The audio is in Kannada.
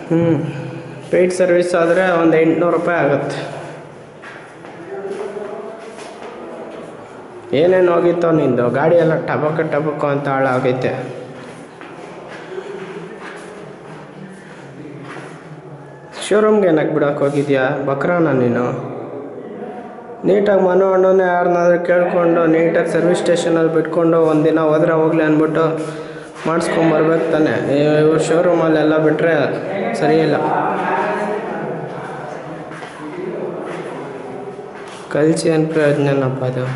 ಹ್ಞೂ ಪೇಯ್ಡ್ ಸರ್ವಿಸ್ ಆದರೆ ಒಂದು 800 ರೂಪಾಯಿ ಆಗುತ್ತೆ. ಏನೇನು ಹೋಗಿತ್ತೋ ನಿಂದು ಗಾಡಿ ಎಲ್ಲ ಟಬಕು ಅಂತ ಹಾಳಾಗೈತೆ. ಶೋರೂಮ್ಗೆ ಏನಕ್ಕೆ ಬಿಡೋಕೆ ಹೋಗಿದ್ಯಾ ಬಕ್ರಾನ ನೀನು? ನೀಟಾಗಿ ಮನೋ ಅಣ್ಣನೇ ಯಾರನ್ನಾದ್ರೂ ಕೇಳಿಕೊಂಡು ನೀಟಾಗಿ ಸರ್ವಿಸ್ ಸ್ಟೇಷನಲ್ಲಿ ಬಿಟ್ಕೊಂಡು ಒಂದಿನ ಹೋದ್ರೆ ಹೋಗ್ಲಿ ಅಂದ್ಬಿಟ್ಟು ಮಾಡಿಸ್ಕೊಂಬರ್ಬೇಕು ತಾನೆ. ಇವ್ರು ಶೋರೂಮಲ್ಲೆಲ್ಲ ಬಿಟ್ಟರೆ ಸರಿಯಿಲ್ಲ. ಕಲಿಸಿ ಏನು ಪ್ರಯೋಜನನಪ್ಪ ಅದು.